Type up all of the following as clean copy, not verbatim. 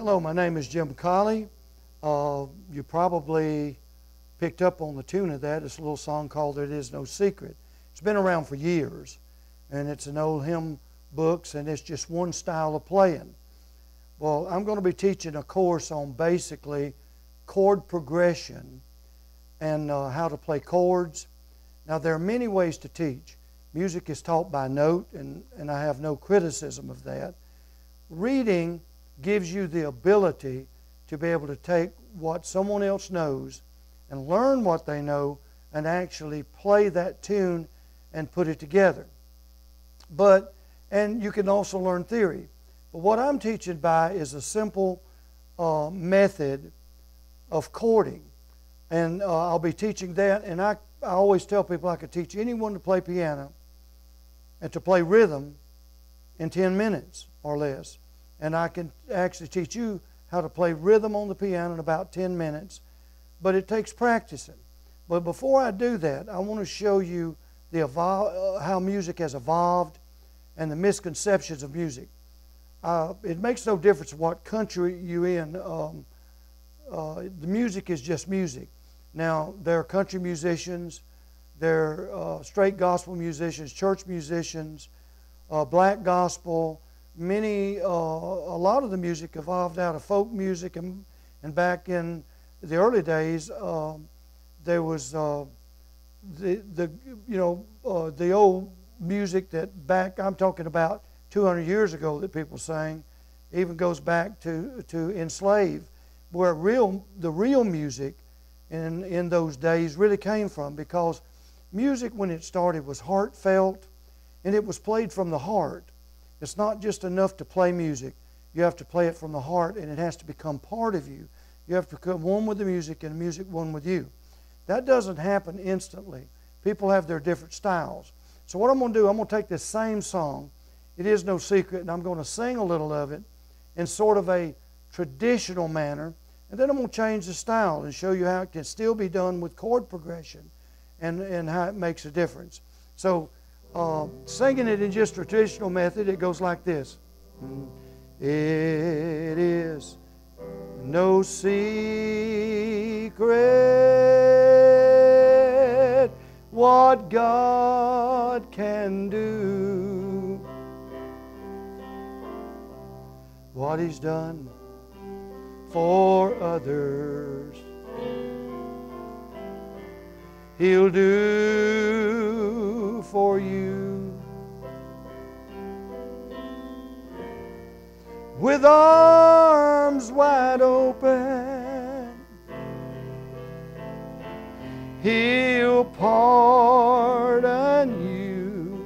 Hello, my name is Jim Colley. You probably picked up on the tune of that. It's a little song called It Is No Secret. It's been around for years, and it's an old hymn books, and it's just one style of playing. Well, I'm going to be teaching a course on basically chord progression and how to play chords. Now, there are many ways to teach. Music is taught by note, and I have no criticism of that. Reading gives you the ability to be able to take what someone else knows and learn what they know and actually play that tune and put it together. And you can also learn theory. But what I'm teaching by is a simple method of chording. And I'll be teaching that, and I always tell people I could teach anyone to play piano and to play rhythm in 10 minutes or less. And I can actually teach you how to play rhythm on the piano in about 10 minutes. But it takes practicing. But before I do that, I want to show you how music has evolved and the misconceptions of music. It makes no difference what country you're in. The music is just music. Now, there are country musicians, there are straight gospel musicians, church musicians, black gospel. A lot of the music evolved out of folk music, and back in the early days, there was the old music that I'm talking about 200 years ago that people sang, even goes back to enslaved, where the real music in those days really came from, because music when it started was heartfelt and it was played from the heart. It's not just enough to play music. You have to play it from the heart, and it has to become part of you. You have to become one with the music and the music one with you. That doesn't happen instantly. People have their different styles. So what I'm going to do, I'm going to take this same song, It Is No Secret, and I'm going to sing a little of it in sort of a traditional manner, and then I'm going to change the style and show you how it can still be done with chord progression and how it makes a difference. So singing it in just traditional method, it goes like this. It is no secret what God can do, what He's done for others, He'll do for you. With arms wide open, He'll pardon you.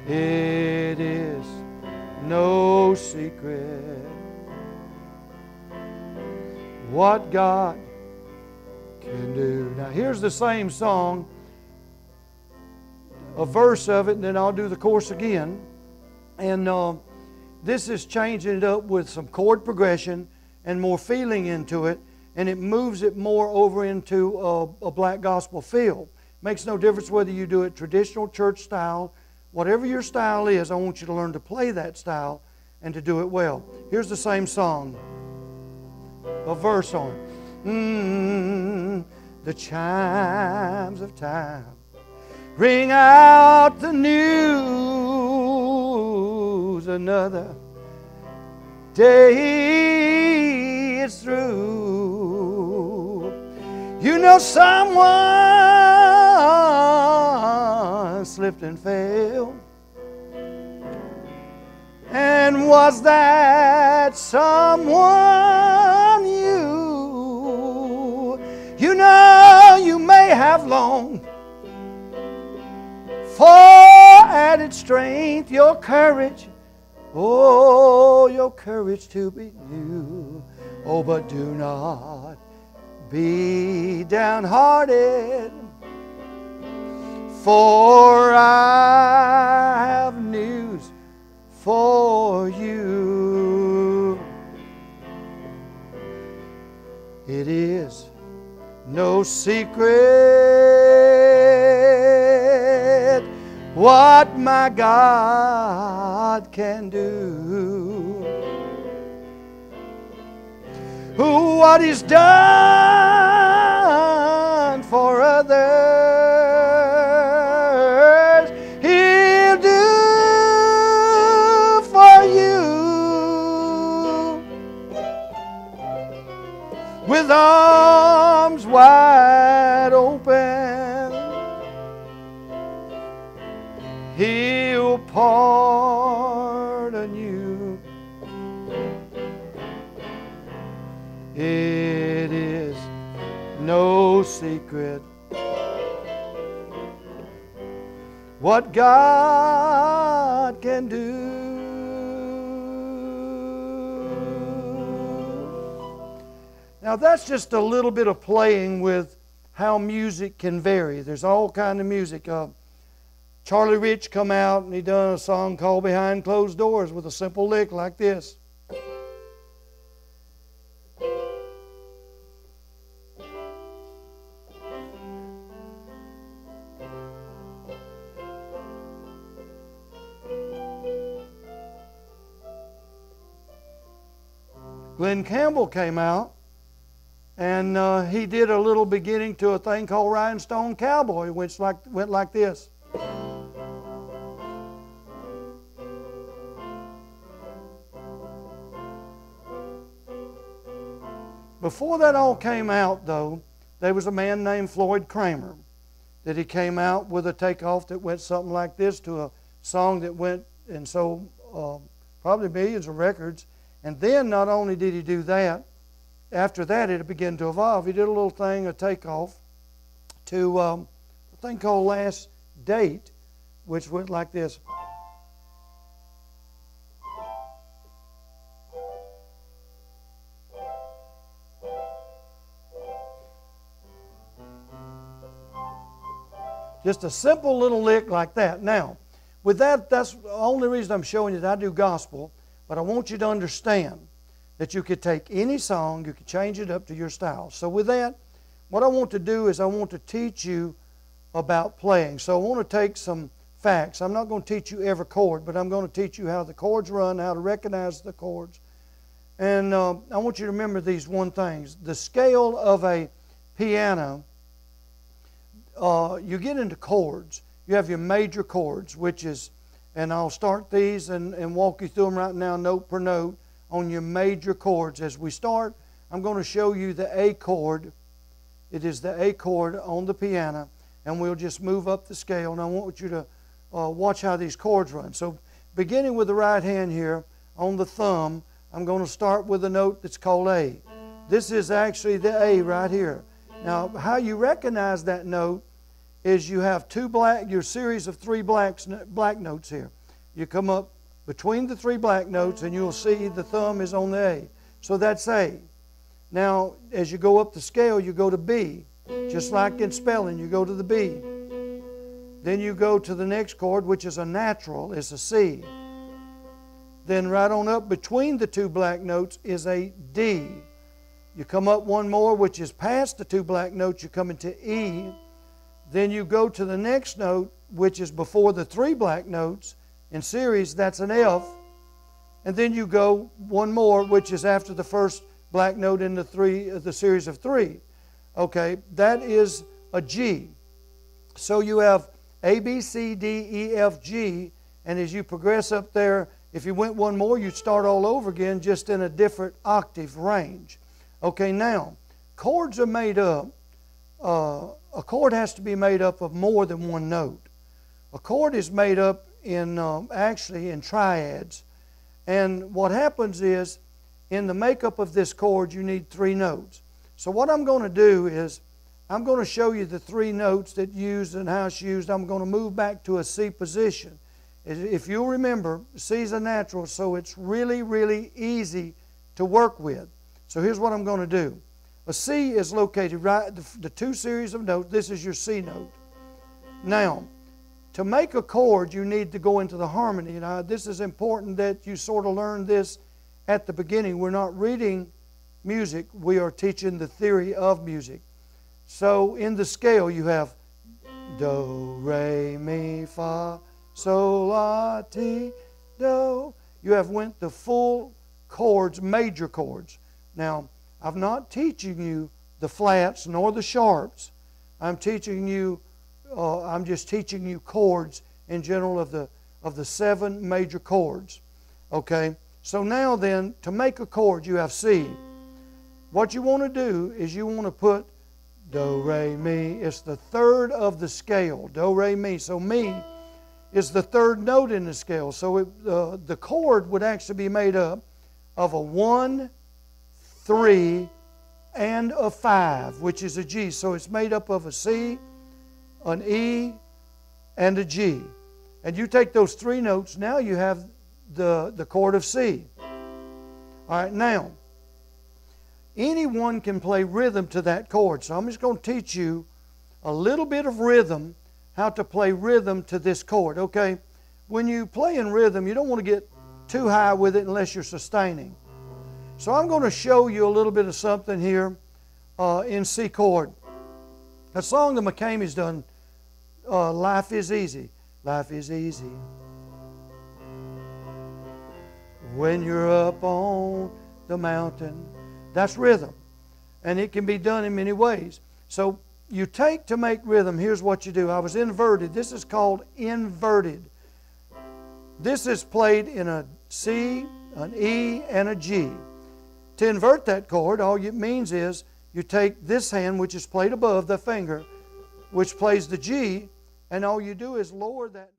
It is no secret what God can do. Now here's the same song, a verse of it, and then I'll do the chorus again. And this is changing it up with some chord progression and more feeling into it, and it moves it more over into a black gospel feel. Makes no difference whether you do it traditional church style. Whatever your style is, I want you to learn to play that style and to do it well. Here's the same song, a verse on it. The chimes of time ring out the news, another day is through. You know someone slipped and fell, and was that someone you? You know you may have longed for added strength, your courage, oh, your courage to be new. Oh, but do not be downhearted, for I have news for you. It is no secret what my God can do. What He's done for others, He'll do for you. With arms wide open, He'll pardon you. It is no secret what God can do. Now that's just a little bit of playing with how music can vary. There's all kind of music. Charlie Rich come out and he done a song called Behind Closed Doors with a simple lick like this. Glenn Campbell came out and he did a little beginning to a thing called Rhinestone Cowboy, which went like this. Before that all came out, though, there was a man named Floyd Kramer that he came out with a takeoff that went something like this to a song that went and sold probably millions of records. And then not only did he do that, after that it began to evolve. He did a little thing, a takeoff, to a thing called Last Date, which went like this. Just a simple little lick like that. Now, with that, that's the only reason I'm showing you that I do gospel. But I want you to understand that you could take any song, you could change it up to your style. So with that, what I want to do is I want to teach you about playing. So I want to take some facts. I'm not going to teach you every chord, but I'm going to teach you how the chords run, how to recognize the chords. And I want you to remember these one things. The scale of a piano, you get into chords. You have your major chords, which is, and I'll start these and walk you through them right now, note per note, on your major chords. As we start, I'm going to show you the A chord. It is the A chord on the piano, and we'll just move up the scale. And I want you to watch how these chords run. So beginning with the right hand here, on the thumb, I'm going to start with a note that's called A. This is actually the A right here. Now, how you recognize that note is you have your series of three black notes here. You come up between the three black notes and you'll see the thumb is on the A. So that's A. Now, as you go up the scale, you go to B. Just like in spelling, you go to the B. Then you go to the next chord, which is a natural, it's a C. Then right on up between the two black notes is a D. You come up one more, which is past the two black notes, you come into E. Then you go to the next note, which is before the three black notes. In series, that's an F. And then you go one more, which is after the first black note in the series of three. Okay, that is a G. So you have A, B, C, D, E, F, G. And as you progress up there, if you went one more, you'd start all over again, just in a different octave range. Okay, now, chords are made up. A chord has to be made up of more than one note. A chord is made up actually in triads. And what happens is, in the makeup of this chord, you need three notes. So what I'm going to do is, I'm going to show you the three notes that used and how it's used. I'm going to move back to a C position. If you'll remember, C is a natural, so it's really, really easy to work with. So here's what I'm going to do. A C is located right, the two series of notes, this is your C note. Now, to make a chord, you need to go into the harmony. Now, this is important that you sort of learn this at the beginning. We're not reading music, we are teaching the theory of music. So in the scale, you have Do, re, mi, fa, sol, la, ti, do. You have went the full chords, major chords. Now, I'm not teaching you the flats nor the sharps. I'm teaching you, I'm just teaching you chords in general of the 7 major chords. Okay? So now then, to make a chord, you have C. What you want to do is you want to put do, re, mi. It's the third of the scale. Do, re, mi. So mi is the third note in the scale. So the chord would actually be made up of a 1, 3, and a 5, which is a G. So it's made up of a C, an E, and a G. And you take those 3 notes, now you have the chord of C. All right, now, anyone can play rhythm to that chord. So I'm just going to teach you a little bit of rhythm, how to play rhythm to this chord. Okay, when you play in rhythm, you don't want to get too high with it unless you're sustaining. So I'm going to show you a little bit of something here in C chord. A song that McCamey's done, Life is Easy. Life is easy when you're up on the mountain. That's rhythm. And it can be done in many ways. So you take to make rhythm, here's what you do. I was inverted. This is called inverted. This is played in a C, an E, and a G. To invert that chord, all it means is you take this hand, which is played above the finger, which plays the G, and all you do is lower that.